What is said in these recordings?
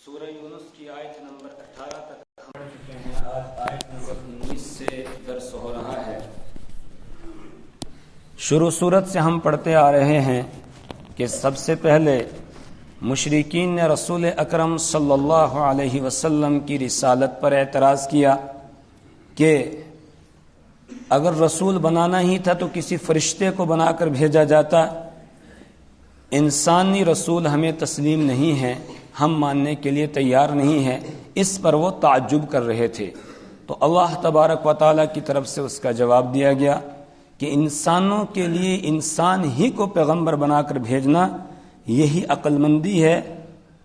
سورہ یونس کی آیت نمبر 18 تک ہم پڑھ چکے ہیں. آج آیت نمبر 19 سے درس ہو رہا ہے. شروع صورت سے ہم پڑھتے آ رہے ہیں کہ سب سے پہلے مشرکین نے رسول اکرم صلی اللہ علیہ وسلم کی رسالت پر اعتراض کیا کہ اگر رسول بنانا ہی تھا تو کسی فرشتے کو بنا کر بھیجا جاتا. انسانی رسول ہمیں تسلیم نہیں ہے، ہم ماننے کے لیے تیار نہیں ہیں. اس پر وہ تعجب کر رہے تھے. تو اللہ تبارک و تعالیٰ کی طرف سے اس کا جواب دیا گیا کہ انسانوں کے لیے انسان ہی کو پیغمبر بنا کر بھیجنا یہی عقل مندی ہے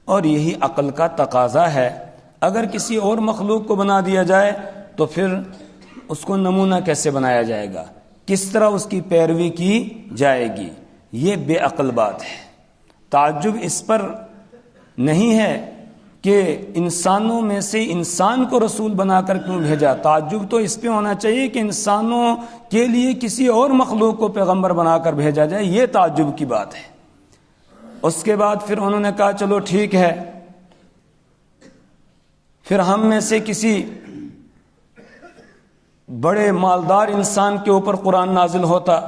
اور یہی عقل کا تقاضا ہے. اگر کسی اور مخلوق کو بنا دیا جائے تو پھر اس کو نمونہ کیسے بنایا جائے گا، کس طرح اس کی پیروی کی جائے گی؟ یہ بے عقل بات ہے. تعجب اس پر نہیں ہے کہ انسانوں میں سے انسان کو رسول بنا کر کیوں بھیجا. تعجب تو اس پہ ہونا چاہیے کہ انسانوں کے لیے کسی اور مخلوق کو پیغمبر بنا کر بھیجا جائے. یہ تعجب کی بات ہے. اس کے بعد پھر انہوں نے کہا چلو ٹھیک ہے، پھر ہم میں سے کسی بڑے مالدار انسان کے اوپر قرآن نازل ہوتا،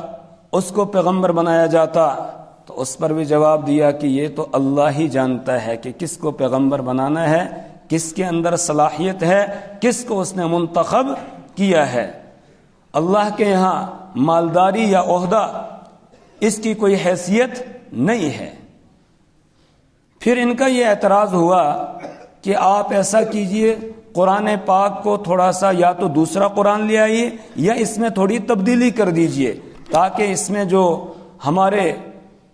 اس کو پیغمبر بنایا جاتا. تو اس پر بھی جواب دیا کہ یہ تو اللہ ہی جانتا ہے کہ کس کو پیغمبر بنانا ہے، کس کے اندر صلاحیت ہے، کس کو اس نے منتخب کیا ہے. اللہ کے یہاں مالداری یا عہدہ اس کی کوئی حیثیت نہیں ہے. پھر ان کا یہ اعتراض ہوا کہ آپ ایسا کیجئے، قرآن پاک کو تھوڑا سا یا تو دوسرا قرآن لے آئیے یا اس میں تھوڑی تبدیلی کر دیجئے تاکہ اس میں جو ہمارے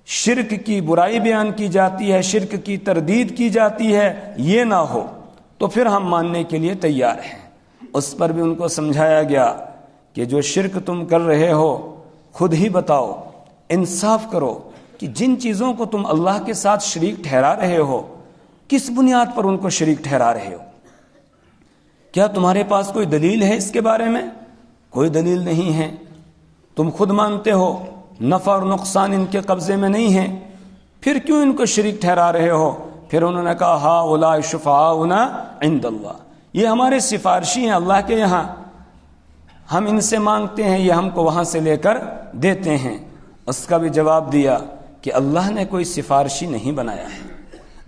شرک کی برائی بیان کی جاتی ہے، شرک کی تردید کی جاتی ہے، یہ نہ ہو. تو پھر ہم ماننے کے لیے تیار ہیں. اس پر بھی ان کو سمجھایا گیا کہ جو شرک تم کر رہے ہو خود ہی بتاؤ، انصاف کرو کہ جن چیزوں کو تم اللہ کے ساتھ شریک ٹھہرا رہے ہو کس بنیاد پر ان کو شریک ٹھہرا رہے ہو؟ کیا تمہارے پاس کوئی دلیل ہے اس کے بارے میں؟ کوئی دلیل نہیں ہے. تم خود مانتے ہو نفع اور نقصان ان کے قبضے میں نہیں ہے، پھر کیوں ان کو شریک ٹھہرا رہے ہو؟ پھر انہوں نے کہا ہا اولئک شفعاؤنا عند اللہ، یہ ہمارے سفارشی ہیں اللہ کے یہاں، ہم ان سے مانگتے ہیں، یہ ہم کو وہاں سے لے کر دیتے ہیں. اس کا بھی جواب دیا کہ اللہ نے کوئی سفارشی نہیں بنایا ہے.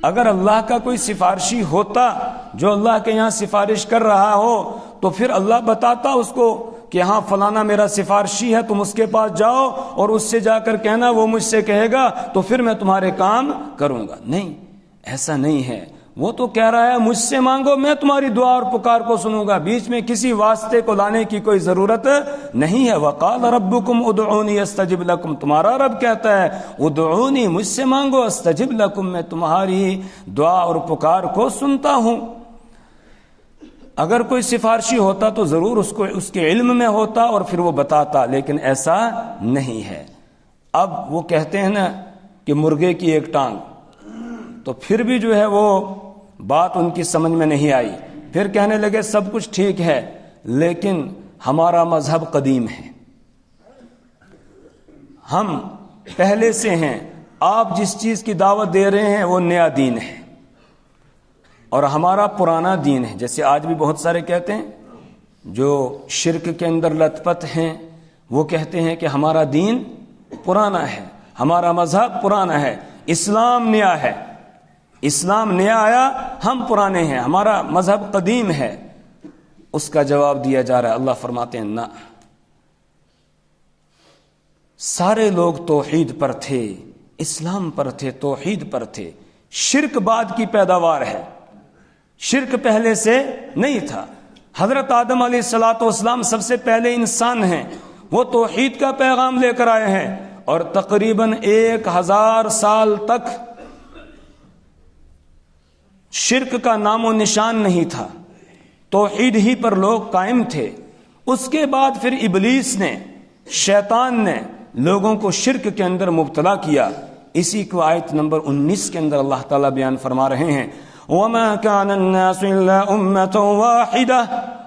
اگر اللہ کا کوئی سفارشی ہوتا جو اللہ کے یہاں سفارش کر رہا ہو تو پھر اللہ بتاتا اس کو کہ ہاں فلانا میرا سفارشی ہے، تم اس کے پاس جاؤ اور اس سے جا کر کہنا وہ مجھ سے کہے گا تو پھر میں تمہارے کام کروں گا. نہیں، ایسا نہیں ہے. وہ تو کہہ رہا ہے مجھ سے مانگو، میں تمہاری دعا اور پکار کو سنوں گا. بیچ میں کسی واسطے کو لانے کی کوئی ضرورت نہیں ہے. وقال ربکم ادعونی استجب لکم، تمہارا رب کہتا ہے ادعونی، مجھ سے مانگو، استجب لکم، میں تمہاری دعا اور پکار کو سنتا ہوں. اگر کوئی سفارشی ہوتا تو ضرور اس کے علم میں ہوتا اور پھر وہ بتاتا، لیکن ایسا نہیں ہے. اب وہ کہتے ہیں نا کہ مرغے کی ایک ٹانگ، تو پھر بھی جو ہے وہ بات ان کی سمجھ میں نہیں آئی. پھر کہنے لگے سب کچھ ٹھیک ہے لیکن ہمارا مذہب قدیم ہے، ہم پہلے سے ہیں، آپ جس چیز کی دعوت دے رہے ہیں وہ نیا دین ہے اور ہمارا پرانا دین ہے. جیسے آج بھی بہت سارے کہتے ہیں جو شرک کے اندر لت پت ہیں، وہ کہتے ہیں کہ ہمارا دین پرانا ہے، ہمارا مذہب پرانا ہے، اسلام نیا ہے، اسلام نیا آیا، ہم پرانے ہیں، ہمارا مذہب قدیم ہے. اس کا جواب دیا جا رہا ہے. اللہ فرماتے ہیں نہ، سارے لوگ توحید پر تھے، اسلام پر تھے، توحید پر تھے. شرک بعد کی پیداوار ہے، شرک پہلے سے نہیں تھا. حضرت آدم علیہ الصلوۃ والسلام سب سے پہلے انسان ہیں، وہ توحید کا پیغام لے کر آئے ہیں اور تقریباً 1000 سال تک شرک کا نام و نشان نہیں تھا، توحید ہی پر لوگ قائم تھے. اس کے بعد پھر ابلیس نے، شیطان نے لوگوں کو شرک کے اندر مبتلا کیا. اسی کو آیت نمبر 19 کے اندر اللہ تعالیٰ بیان فرما رہے ہیں وَمَا كَانَ النَّاسُ إِلَّا أُمَّةً وَاحِدَةً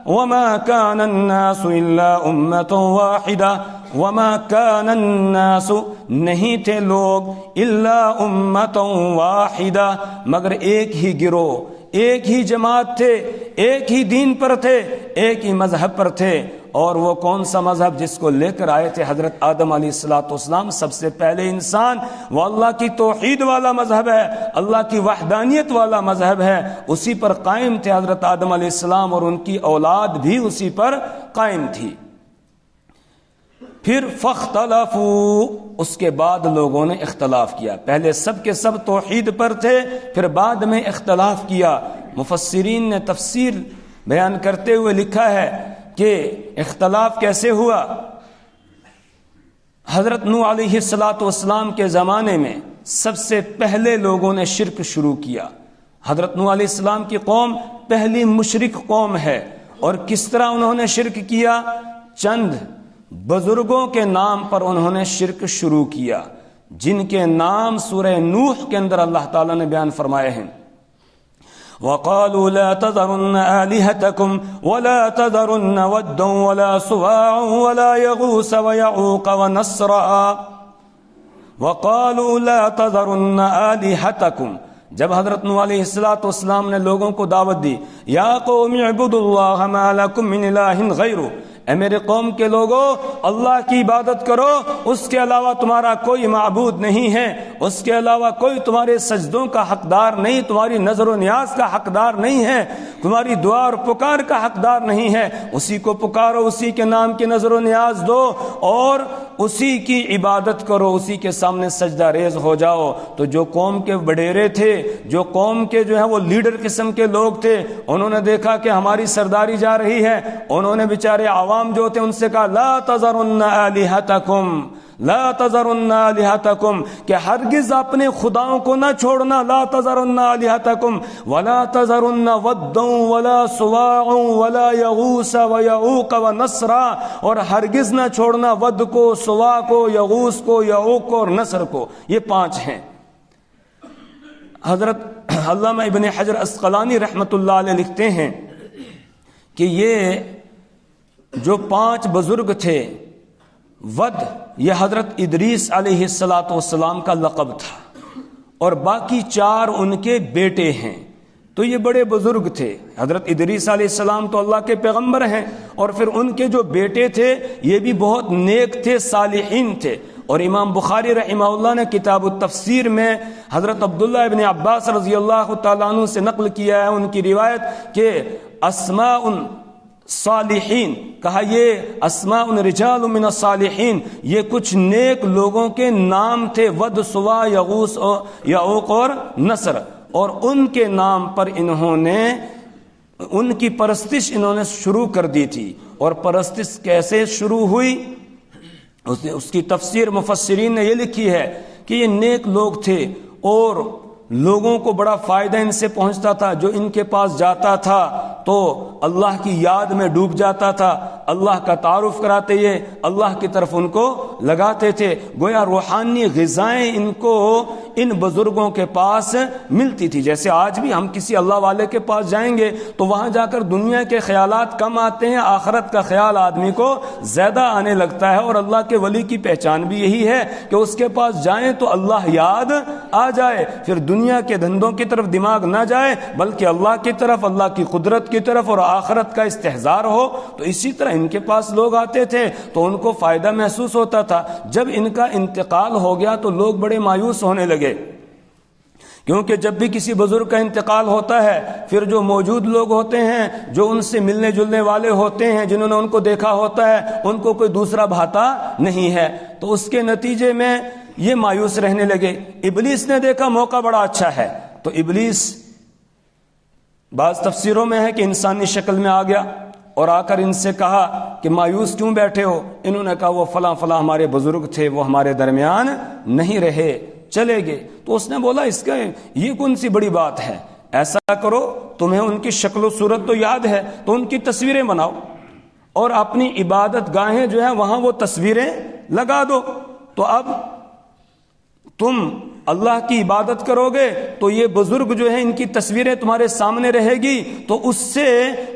وَمَا كَانَ النَّاسُ إِلَّا أُمَّةً وَاحِدَةً وَمَا كَانَ النَّاسُ، نہیں تھے لوگ، إِلَّا أُمَّةً وَاحِدَةً، مگر ایک ہی گروہ، ایک ہی جماعت تھے، ایک ہی دین پر تھے، ایک ہی مذہب پر تھے۔ اور وہ کون سا مذہب جس کو لے کر آئے تھے حضرت آدم علیہ السلام، سب سے پہلے انسان، وہ اللہ کی توحید والا مذہب ہے، اللہ کی وحدانیت والا مذہب ہے، اسی پر قائم تھے حضرت آدم علیہ السلام، اور ان کی اولاد بھی اسی پر قائم تھی۔ پھر فاختلفوا، اس کے بعد لوگوں نے اختلاف کیا۔ پہلے سب کے سب توحید پر تھے، پھر بعد میں اختلاف کیا۔ مفسرین نے تفسیر بیان کرتے ہوئے لکھا ہے کہ اختلاف کیسے ہوا۔ حضرت نوح علیہ السلام کے زمانے میں سب سے پہلے لوگوں نے شرک شروع کیا۔ حضرت نوح علیہ السلام کی قوم پہلی مشرک قوم ہے، اور کس طرح انہوں نے شرک کیا؟ چند بزرگوں کے نام پر انہوں نے شرک شروع کیا، جن کے نام سورہ نوح کے اندر اللہ تعالیٰ نے بیان فرمائے ہیں۔ وَقَالُوا لَا تَذَرُنَّ آلِهَتَكُمْ وَلَا تَذَرُنَّ وَدًّا وَلَا سُوَاعًا وَلَا يَغُوثَ وَيَعُوقَ وَنَسْرًا وَقَالُوا لَا تَذَرُنَّ آلِهَتَكُمْ، جب حضرت نوح علیہ السلام نے لوگوں کو دعوت دی، یا قوم اعبدوا اللہ ما لکم من الہ غیرہ، اے میرے قوم کے لوگوں، اللہ کی عبادت کرو، اس کے علاوہ تمہارا کوئی معبود نہیں ہے، اس کے علاوہ کوئی تمہارے سجدوں کا حقدار نہیں، تمہاری نظر و نیاز کا حقدار نہیں ہے، تمہاری دعا اور پکار کا حقدار نہیں ہے، اسی کو پکارو، اسی کے نام کی نظر و نیاز دو، اور اسی کی عبادت کرو، اسی کے سامنے سجدہ ریز ہو جاؤ۔ تو جو قوم کے وڈیرے تھے، جو قوم کے جو ہے وہ لیڈر قسم کے لوگ تھے، انہوں نے دیکھا کہ ہماری سرداری جا رہی ہے، انہوں نے بیچارے عوام جو تھے ان سے کہا لا تذرن آلہتکم، لا تذرن آلہتکم، کہ ہرگز اپنے خداؤں کو نہ چھوڑنا، لا تذرن آلہتکم ولا تذرن ودا ولا سواعا ولا یغوث ویعوق ونسرا، اور ہرگز نہ چھوڑنا ود کو، سوا کو، یغوث کو، یعوق کو اور نصر کو۔ یہ 5 ہیں۔ حضرت علامہ ابن حجر عسقلانی رحمۃ اللہ علیہ لکھتے ہیں کہ یہ جو 5 بزرگ تھے، ود یہ حضرت ادریس علیہ السلام کا لقب تھا، اور باقی 4 ان کے بیٹے ہیں۔ تو یہ بڑے بزرگ تھے۔ حضرت ادریس علیہ السلام تو اللہ کے پیغمبر ہیں، اور پھر ان کے جو بیٹے تھے یہ بھی بہت نیک تھے، صالحین تھے۔ اور امام بخاری رحمہ اللہ نے کتاب التفسیر میں حضرت عبداللہ ابن عباس رضی اللہ تعالیٰ عنہ سے نقل کیا ہے ان کی روایت کہ اسماء صالحین، کہا یہ اسماء رجال من الصالحین، یہ کچھ نیک لوگوں کے نام تھے، ود، سوا، یغوث، یعوق اور نصر، اور ان کے نام پر انہوں نے ان کی پرستش انہوں نے شروع کر دی تھی۔ اور پرستش کیسے شروع ہوئی؟ اس کی تفسیر مفسرین نے یہ لکھی ہے کہ یہ نیک لوگ تھے، اور لوگوں کو بڑا فائدہ ان سے پہنچتا تھا۔ جو ان کے پاس جاتا تھا تو اللہ کی یاد میں ڈوب جاتا تھا، اللہ کا تعارف کراتے یہ اللہ کی طرف ان کو لگاتے تھے، گویا روحانی غذائیں ان کو ان بزرگوں کے پاس ملتی تھی۔ جیسے آج بھی ہم کسی اللہ والے کے پاس جائیں گے تو وہاں جا کر دنیا کے خیالات کم آتے ہیں، آخرت کا خیال آدمی کو زیادہ آنے لگتا ہے۔ اور اللہ کے ولی کی پہچان بھی یہی ہے کہ اس کے پاس جائیں تو اللہ یاد آ جائے، پھر دنیا کے دھندوں کی طرف دماغ نہ جائے بلکہ اللہ کی طرف، اللہ کی قدرت کی طرف اور آخرت کا استحضار ہو۔ تو اسی طرح ان کے پاس لوگ آتے تھے تو ان کو فائدہ محسوس ہوتا تھا۔ جب ان کا انتقال ہو گیا تو لوگ بڑے مایوس ہونے لگے، کیونکہ جب بھی کسی بزرگ کا انتقال ہوتا ہے پھر جو موجود لوگ ہوتے ہیں، جو ان سے ملنے جلنے والے ہوتے ہیں، جنہوں نے ان کو دیکھا ہوتا ہے، ان کو کوئی دوسرا بھاتا نہیں ہے۔ تو اس کے نتیجے میں یہ مایوس رہنے لگے۔ ابلیس نے دیکھا موقع بڑا اچھا ہے، تو ابلیس بعض تفسیروں میں ہے کہ انسانی شکل میں آ گیا اور آ کر ان سے کہا کہ مایوس کیوں بیٹھے ہو؟ انہوں نے کہا وہ فلاں فلاں ہمارے بزرگ تھے، وہ ہمارے درمیان نہیں رہے، چلے گئے۔ تو اس نے بولا اس کا یہ کون سی بڑی بات ہے، ایسا کرو تمہیں ان کی شکل و صورت تو یاد ہے تو ان کی تصویریں بناؤ اور اپنی عبادت گاہیں جو ہیں وہاں وہ تصویریں لگا دو، تو اب تم اللہ کی عبادت کرو گے تو یہ بزرگ جو ہیں ان کی تصویریں تمہارے سامنے رہے گی، تو اس سے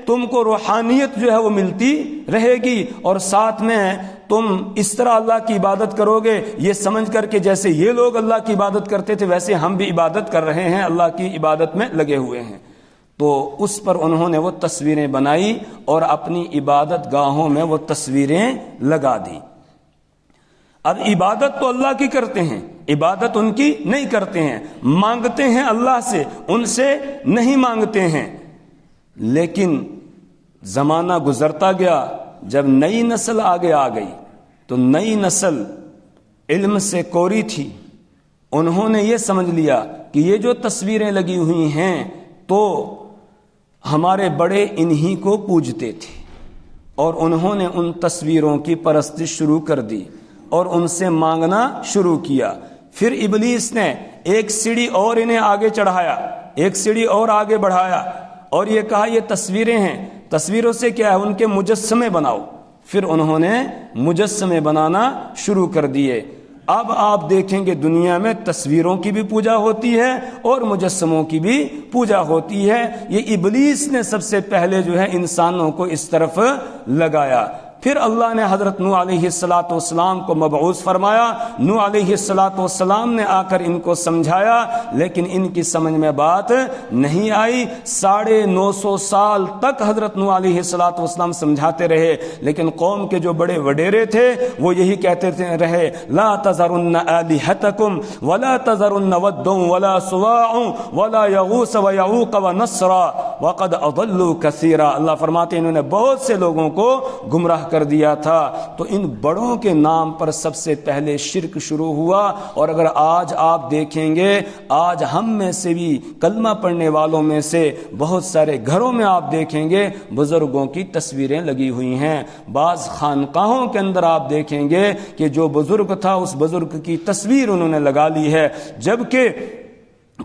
تم کو روحانیت جو ہے وہ ملتی رہے گی، اور ساتھ میں تم اس طرح اللہ کی عبادت کرو گے یہ سمجھ کر کہ جیسے یہ لوگ اللہ کی عبادت کرتے تھے ویسے ہم بھی عبادت کر رہے ہیں، اللہ کی عبادت میں لگے ہوئے ہیں۔ تو اس پر انہوں نے وہ تصویریں بنائی اور اپنی عبادت گاہوں میں وہ تصویریں لگا دی۔ اب عبادت تو اللہ کی کرتے ہیں، عبادت ان کی نہیں کرتے ہیں، مانگتے ہیں اللہ سے، ان سے نہیں مانگتے ہیں۔ لیکن زمانہ گزرتا گیا، جب نئی نسل آگے آ گئی تو نئی نسل علم سے کوری تھی، انہوں نے یہ سمجھ لیا کہ یہ جو تصویریں لگی ہوئی ہیں تو ہمارے بڑے انہی کو پوجتے تھے، اور انہوں نے ان تصویروں کی پرستش شروع کر دی اور ان سے مانگنا شروع کیا۔ پھر ابلیس نے ایک سیڑھی اور انہیں آگے چڑھایا، ایک سیڑھی اور آگے بڑھایا اور یہ کہا یہ تصویریں ہیں، تصویروں سے کیا ہے، ان کے مجسمے بناؤ۔ پھر انہوں نے مجسمے بنانا شروع کر دیے۔ اب آپ دیکھیں گے دنیا میں تصویروں کی بھی پوجا ہوتی ہے اور مجسموں کی بھی پوجا ہوتی ہے۔ یہ ابلیس نے سب سے پہلے جو ہے انسانوں کو اس طرف لگایا۔ پھر اللہ نے حضرت نوح علیہ السلام کو مبعوث فرمایا، نوح علیہ السلام نے آ کر ان کو سمجھایا، لیکن ان کی سمجھ میں بات نہیں آئی۔ 950 سال تک حضرت نوح علیہ السلام سمجھاتے رہے، لیکن قوم کے جو بڑے وڈیرے تھے وہ یہی کہتے رہے، لا تذرن آلہتکم ولا تذرن ودا ولا سواع ولا یغوث ویعوق ونسرا وقد اضلوا کثیرا۔ اللہ فرماتے ہیں انہوں نے بہت سے لوگوں کو گمراہ کر دیا تھا۔ تو ان بڑوں کے نام پر سب سے پہلے شرک شروع ہوا۔ اور اگر آج آپ دیکھیں گے، آج ہم میں سے بھی کلمہ پڑھنے والوں میں سے بہت سارے گھروں میں آپ دیکھیں گے بزرگوں کی تصویریں لگی ہوئی ہیں۔ بعض خانقاہوں کے اندر آپ دیکھیں گے کہ جو بزرگ تھا اس بزرگ کی تصویر انہوں نے لگا لی ہے، جبکہ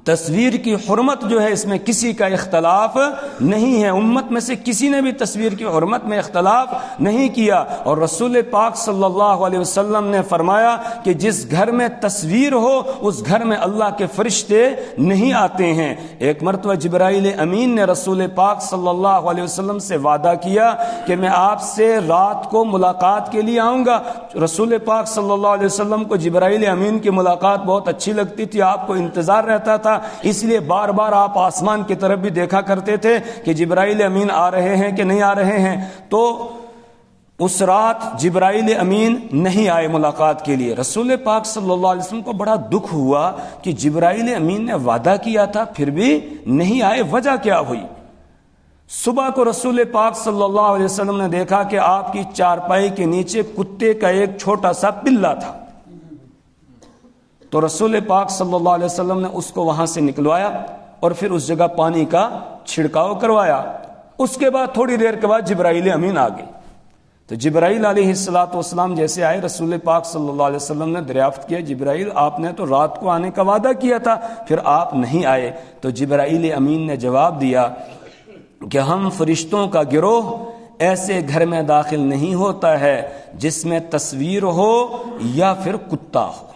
تصویر کی حرمت جو ہے اس میں کسی کا اختلاف نہیں ہے، امت میں سے کسی نے بھی تصویر کی حرمت میں اختلاف نہیں کیا۔ اور رسول پاک صلی اللہ علیہ وسلم نے فرمایا کہ جس گھر میں تصویر ہو اس گھر میں اللہ کے فرشتے نہیں آتے ہیں۔ ایک مرتبہ جبرائیل امین نے رسول پاک صلی اللہ علیہ وسلم سے وعدہ کیا کہ میں آپ سے رات کو ملاقات کے لیے آؤں گا۔ رسول پاک صلی اللہ علیہ وسلم کو جبرائیل امین کی ملاقات بہت اچھی لگتی تھی، آپ کو انتظار رہتا تھا، اس لیے بار بار آپ آسمان کی طرف بھی دیکھا کرتے تھے کہ جبرائیل امین آ رہے ہیں کہ نہیں آ رہے ہیں۔ تو اس رات جبرائیل امین نہیں آئے ملاقات کے لیے۔ رسول پاک صلی اللہ علیہ وسلم کو بڑا دکھ ہوا کہ جبرائیل امین نے وعدہ کیا تھا پھر بھی نہیں آئے، وجہ کیا ہوئی؟ صبح کو رسول پاک صلی اللہ علیہ وسلم نے دیکھا کہ آپ کی چارپائی کے نیچے کتے کا ایک چھوٹا سا پلہ تھا۔ تو رسول پاک صلی اللہ علیہ وسلم نے اس کو وہاں سے نکلوایا اور پھر اس جگہ پانی کا چھڑکاؤ کروایا۔ اس کے بعد تھوڑی دیر کے بعد جبرائیل امین آ گئے۔ تو جبرائیل علیہ السلام جیسے آئے، رسول پاک صلی اللہ علیہ وسلم نے دریافت کیا، جبرائیل آپ نے تو رات کو آنے کا وعدہ کیا تھا، پھر آپ نہیں آئے۔ تو جبرائیل امین نے جواب دیا کہ ہم فرشتوں کا گروہ ایسے گھر میں داخل نہیں ہوتا ہے جس میں تصویر ہو یا پھر کتا ہو۔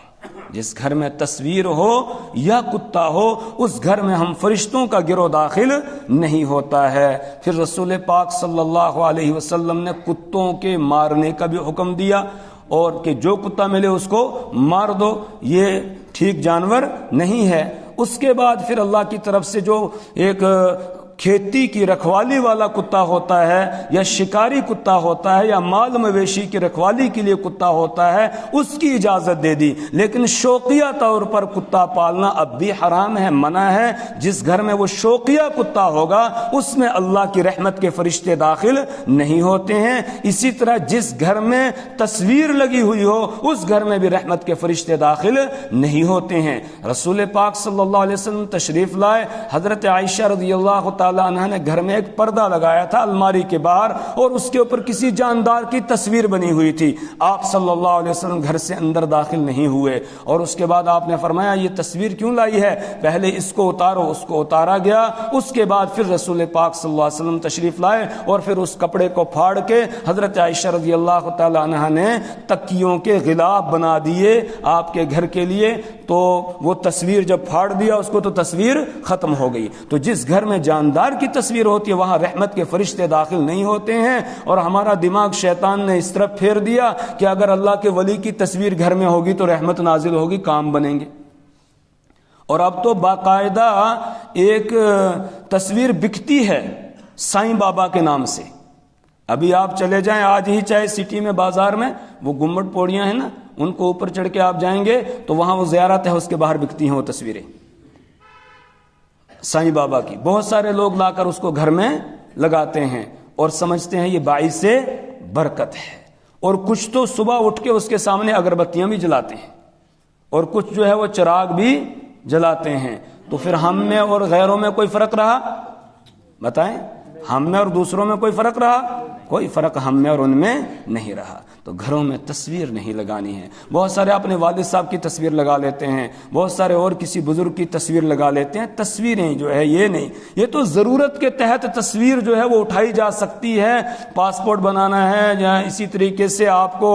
جس گھر میں تصویر ہو یا کتا ہو اس گھر میں ہم فرشتوں کا گروہ داخل نہیں ہوتا ہے۔ پھر رسول پاک صلی اللہ علیہ وسلم نے کتوں کے مارنے کا بھی حکم دیا، اور کہ جو کتا ملے اس کو مار دو، یہ ٹھیک جانور نہیں ہے۔ اس کے بعد پھر اللہ کی طرف سے جو ایک کھیتی کی رکھوالی والا کتا ہوتا ہے یا شکاری کتا ہوتا ہے یا مال مویشی کی رکھوالی کے لیے کتا ہوتا ہے، اس کی اجازت دے دی، لیکن شوقیہ طور پر کتا پالنا اب بھی حرام ہے، منع ہے۔ جس گھر میں وہ شوقیہ کتا ہوگا اس میں اللہ کی رحمت کے فرشتے داخل نہیں ہوتے ہیں۔ اسی طرح جس گھر میں تصویر لگی ہوئی ہو اس گھر میں بھی رحمت کے فرشتے داخل نہیں ہوتے ہیں۔ رسول پاک صلی اللہ علیہ وسلم تشریف لائے، حضرت عائشہ رضی اللہ تعالی عنہ نے گھر میں ایک پردہ لگایا تھا الماری کے باہر، اور اس کے اوپر کسی جاندار کی تصویر بنی ہوئی تھی۔ آپ صلی اللہ علیہ وسلم گھر سے اندر داخل نہیں ہوئے، اور اس کے بعد آپ نے فرمایا یہ تصویر کیوں لائی ہے؟ پہلے اس کو اتارو۔ اس کو اتارا گیا، اس کے بعد پھر رسول پاک صلی اللہ علیہ وسلم تشریف لائے اور پھر اس کپڑے کو پھاڑ کے حضرت عائشہ رضی اللہ تعالی عنہ نے تکیوں کے غلاف بنا دیے آپ کے گھر کے لیے۔ تو وہ تصویر جب پھاڑ دیا اس کو تو تصویر ختم ہو گئی۔ تو جس گھر میں جاندار کی تصویر ہوتی ہے وہاں رحمت کے فرشتے داخل نہیں ہوتے ہیں، اور ہمارا دماغ شیطان نے اس طرف پھیر دیا کہ اگر اللہ کے ولی کی تصویر گھر میں ہوگی تو رحمت نازل ہوگی، کام بنیں گے۔ اور اب تو باقاعدہ ایک تصویر بکتی ہے سائیں بابا کے نام سے. ابھی آپ چلے جائیں آج ہی چاہے سٹی میں بازار میں وہ گنبد پوڑیاں ہیں نا, ان کو اوپر چڑھ کے آپ جائیں گے تو وہاں وہ زیارت ہے, اس کے باہر بکتی ہیں وہ تصویریں سائیں بابا کی. بہت سارے لوگ لا کر اس کو گھر میں لگاتے ہیں اور سمجھتے ہیں یہ باعث برکت ہے. اور کچھ تو صبح اٹھ کے اس کے سامنے اگربتیاں بھی جلاتے ہیں اور کچھ جو ہے وہ چراغ بھی جلاتے ہیں. تو پھر ہم میں اور غیروں میں کوئی فرق رہا؟ بتائیں, ہم میں اور دوسروں میں کوئی فرق رہا؟ کوئی فرق ہم میں اور ان میں نہیں رہا. تو گھروں میں تصویر نہیں لگانی ہے. بہت سارے اپنے والد صاحب کی تصویر لگا لیتے ہیں, بہت سارے اور کسی بزرگ کی تصویر لگا لیتے ہیں. تصویریں جو ہے یہ نہیں, یہ تو ضرورت کے تحت تصویر جو ہے وہ اٹھائی جا سکتی ہے. پاسپورٹ بنانا ہے یا اسی طریقے سے آپ کو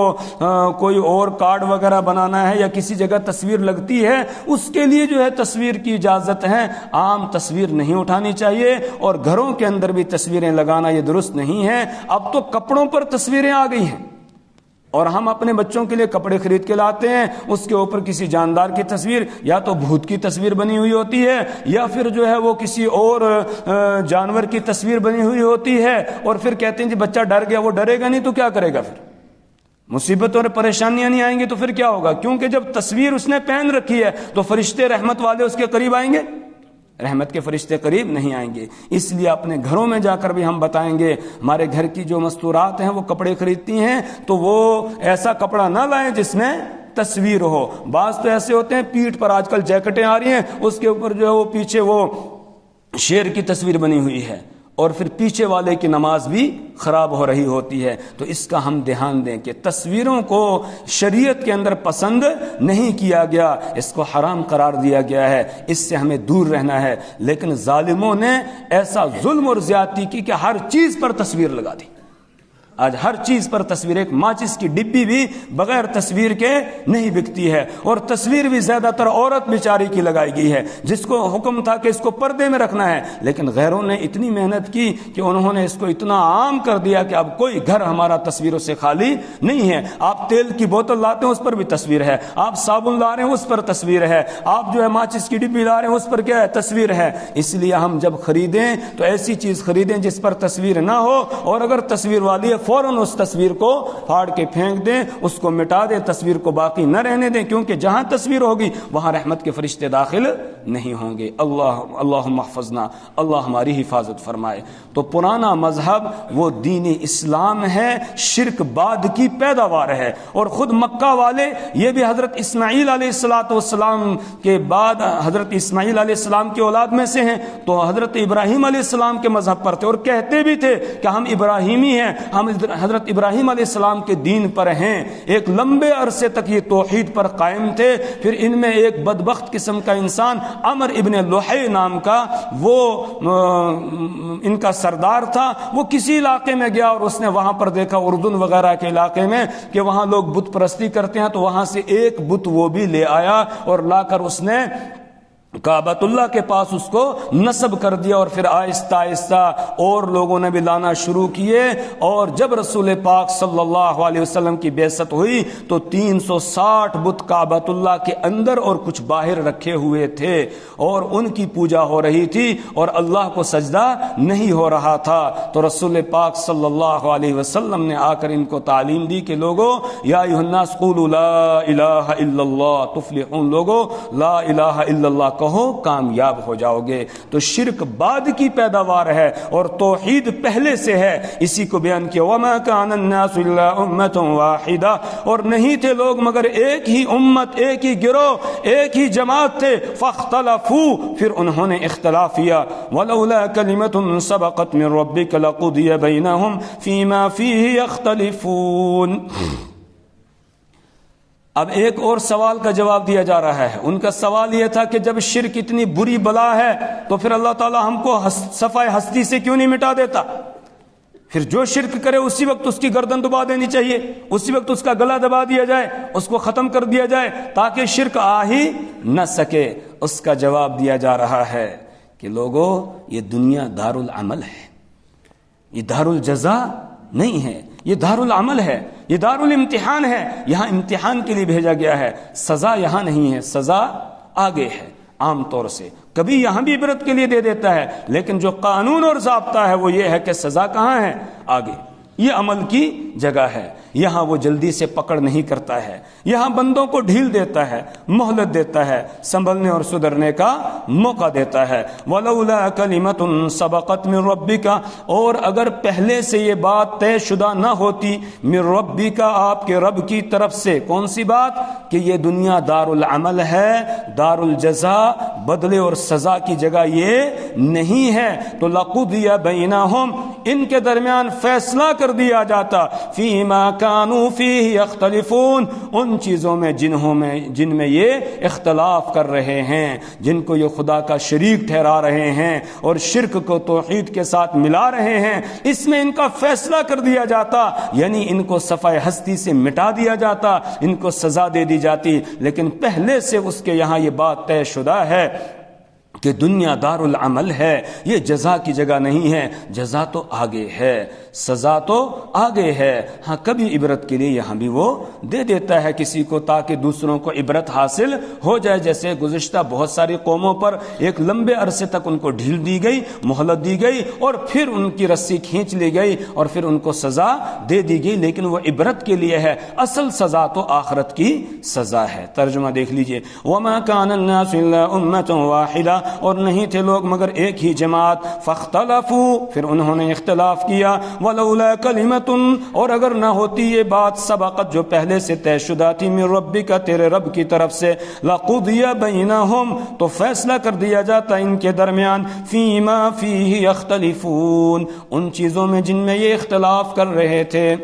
کوئی اور کارڈ وغیرہ بنانا ہے یا کسی جگہ تصویر لگتی ہے, اس کے لیے جو ہے تصویر کی اجازت ہے. عام تصویر نہیں اٹھانی چاہیے اور گھروں کے اندر بھی تصویریں لگانا یہ درست نہیں ہے. اب تو کپڑوں پر تصویریں آ گئی ہیں اور ہم اپنے بچوں کے لیے کپڑے خرید کے لاتے ہیں, اس کے اوپر کسی جاندار کی تصویر یا تو بھوت کی تصویر بنی ہوئی ہوتی ہے یا پھر جو ہے وہ کسی اور جانور کی تصویر بنی ہوئی ہوتی ہے, اور پھر کہتے ہیں جی بچہ ڈر گیا. وہ ڈرے گا نہیں تو کیا کرے گا؟ پھر مصیبت اور پریشانیاں نہیں آئیں گی تو پھر کیا ہوگا؟ کیونکہ جب تصویر اس نے پہن رکھی ہے تو فرشتے رحمت والے اس کے قریب آئیں گے؟ رحمت کے فرشتے قریب نہیں آئیں گے. اس لیے اپنے گھروں میں جا کر بھی ہم بتائیں گے, ہمارے گھر کی جو مستورات ہیں وہ کپڑے خریدتی ہیں تو وہ ایسا کپڑا نہ لائیں جس میں تصویر ہو. بعض تو ایسے ہوتے ہیں پیٹھ پر آج کل جیکٹیں آ رہی ہیں, اس کے اوپر جو ہے وہ پیچھے وہ شیر کی تصویر بنی ہوئی ہے اور پھر پیچھے والے کی نماز بھی خراب ہو رہی ہوتی ہے. تو اس کا ہم دھیان دیں کہ تصویروں کو شریعت کے اندر پسند نہیں کیا گیا, اس کو حرام قرار دیا گیا ہے, اس سے ہمیں دور رہنا ہے. لیکن ظالموں نے ایسا ظلم اور زیادتی کی کہ ہر چیز پر تصویر لگا دی. آج ہر چیز پر تصویر, ایک ماچس کی ڈبی بھی بغیر تصویر کے نہیں بکتی ہے, اور تصویر بھی زیادہ تر عورت بیچاری کی لگائی گئی ہے جس کو حکم تھا کہ اس کو پردے میں رکھنا ہے. لیکن غیروں نے اتنی محنت کی کہ انہوں نے اس کو اتنا عام کر دیا کہ اب کوئی گھر ہمارا تصویروں سے خالی نہیں ہے. آپ تیل کی بوتل لاتے ہیں اس پر بھی تصویر ہے, آپ صابن لا رہے ہیں اس پر تصویر ہے, آپ جو ہے ماچس کی ڈبی لا رہے ہیں اس پر کیا ہے؟ تصویر ہے. اس لیے ہم جب خریدیں تو ایسی چیز خریدیں جس پر تصویر نہ ہو, اور اگر تصویر والی ہے فوراً اس تصویر کو پھاڑ کے پھینک دیں, اس کو مٹا دیں, تصویر کو باقی نہ رہنے دیں, کیونکہ جہاں تصویر ہوگی وہاں رحمت کے فرشتے داخل نہیں ہوں گے. اللہم احفظنا, اللہ ہماری حفاظت فرمائے. تو پرانا مذہب وہ دین اسلام ہے, شرک بعد کی پیداوار ہے. اور خود مکہ والے یہ بھی حضرت اسماعیل علیہ السلام کے بعد, حضرت اسماعیل علیہ السلام کی اولاد میں سے ہیں, تو حضرت ابراہیم علیہ السلام کے مذہب پر تھے اور کہتے بھی تھے کہ ہم ابراہیمی ہیں, ہم حضرت ابراہیم علیہ السلام کے دین پر ہیں. ایک لمبے عرصے تک یہ توحید پر قائم تھے. پھر ان میں ایک بدبخت قسم کا انسان عمر ابن لحی نام کا, وہ ان کا سردار تھا, وہ کسی علاقے میں گیا اور اس نے وہاں پر دیکھا اردن وغیرہ کے علاقے میں کہ وہاں لوگ بت پرستی کرتے ہیں, تو وہاں سے ایک بت وہ بھی لے آیا اور لا کر اس نے کعبۃ اللہ کے پاس اس کو نصب کر دیا. اور پھر آہستہ آہستہ اور لوگوں نے بھی لانا شروع کیے, اور جب رسول پاک صلی اللہ علیہ وسلم کی بعثت ہوئی تو 360 بت کعبۃ اللہ کے اندر اور کچھ باہر رکھے ہوئے تھے, اور ان کی پوجا ہو رہی تھی اور اللہ کو سجدہ نہیں ہو رہا تھا. تو رسول پاک صلی اللہ علیہ وسلم نے آ کر ان کو تعلیم دی کہ لوگو, یا ایھا الناس قولوا لا الہ الا اللہ تفلحون, لوگو لا الہ الا اللہ کہو کامیاب ہو جاؤ گے. تو شرک بعد کی پیداوار ہے اور توحید پہلے سے ہے. اسی کو بیان کیا, وما کان الناس الا امۃ واحدہ, اور نہیں تھے لوگ مگر ایک ہی امت, ایک ہی گروہ, ایک ہی جماعت تھے. فاختلفوا, پھر انہوں نے اختلاف کیا. ولولا کلمۃ سبقت من ربک لقضی بینہم فیما فیہ یختلفون. اب ایک اور سوال کا جواب دیا جا رہا ہے. ان کا سوال یہ تھا کہ جب شرک اتنی بری بلا ہے تو پھر اللہ تعالی ہم کو صفحہ ہستی سے کیوں نہیں مٹا دیتا؟ پھر جو شرک کرے اسی وقت اس کی گردن دبا دینی چاہیے, اسی وقت اس کا گلا دبا دیا جائے, اس کو ختم کر دیا جائے تاکہ شرک آ ہی نہ سکے. اس کا جواب دیا جا رہا ہے کہ لوگوں, یہ دنیا دار العمل ہے, یہ دار الجزا نہیں ہے, یہ دار العمل ہے, یہ دار الامتحان ہے. یہاں امتحان کے لیے بھیجا گیا ہے, سزا یہاں نہیں ہے, سزا آگے ہے. عام طور سے کبھی یہاں بھی عبرت کے لیے دے دیتا ہے، لیکن جو قانون اور ضابطہ ہے وہ یہ ہے کہ سزا کہاں ہے؟ آگے، یہ عمل کی جگہ ہے، یہاں وہ جلدی سے پکڑ نہیں کرتا ہے، یہاں بندوں کو ڈھیل دیتا ہے، مہلت دیتا ہے، سنبھلنے اور سدھرنے کا موقع دیتا ہے۔ وَلَوْلَا كَلِمَةٌ سَبَقَتْ مِن رَبِّكَ، اور اگر پہلے سے یہ بات طے شدہ نہ ہوتی، من ربک، آپ کے رب کی طرف سے، کون سی بات؟ کہ یہ دنیا دار العمل ہے، دار الجزاء، بدلے اور سزا کی جگہ یہ نہیں ہے، تو لَقُضِيَ بَيْنَهُمْ، ان کے درمیان فیصلہ کر دیا جاتا، فیما کانوا فیہ یختلفون، ان چیزوں میں جن میں یہ اختلاف کر رہے ہیں، جن کو یہ خدا کا شریک ٹھہرا رہے ہیں اور شرک کو توحید کے ساتھ ملا رہے ہیں، اس میں ان کا فیصلہ کر دیا جاتا، یعنی ان کو صفحہ ہستی سے مٹا دیا جاتا، ان کو سزا دے دی جاتی، لیکن پہلے سے اس کے یہاں یہ بات طے شدہ ہے کہ دنیا دار العمل ہے، یہ جزا کی جگہ نہیں ہے، جزا تو آگے ہے، سزا تو آگے ہے۔ ہاں کبھی عبرت کے لیے یہاں بھی وہ دے دیتا ہے کسی کو، تاکہ دوسروں کو عبرت حاصل ہو جائے، جیسے گزشتہ بہت ساری قوموں پر ایک لمبے عرصے تک ان کو ڈھیل دی گئی، مہلت دی گئی، اور پھر ان کی رسی کھینچ لی گئی اور پھر ان کو سزا دے دی گئی، لیکن وہ عبرت کے لیے ہے، اصل سزا تو آخرت کی سزا ہے۔ ترجمہ دیکھ لیجئے، وَمَا كَانَ النَّاسُ إِلَّا أُمَّةً وَاحِدَةً، اور نہیں تھے لوگ مگر ایک ہی جماعت، فاختلفوا، پھر انہوں نے اختلاف کیا، ولولا کلمۃ، اور اگر نہ ہوتی یہ بات سبقت جو پہلے سے طے شدہ تھی، من ربک، تیرے رب کی طرف سے، لقضی بینہم، تو فیصلہ کر دیا جاتا ان کے درمیان، فیما فیہ یختلفون، ان چیزوں میں جن میں یہ اختلاف کر رہے تھے۔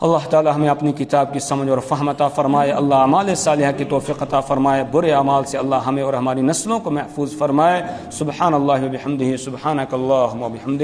اللہ تعالی ہمیں اپنی کتاب کی سمجھ اور فہم عطا فرمائے، اللہ اعمال صالحہ کی توفیق عطا فرمائے، برے اعمال سے اللہ ہمیں اور ہماری نسلوں کو محفوظ فرمائے۔ سبحان اللہ و بحمدہ، سبحانک اللہم و بحمدک۔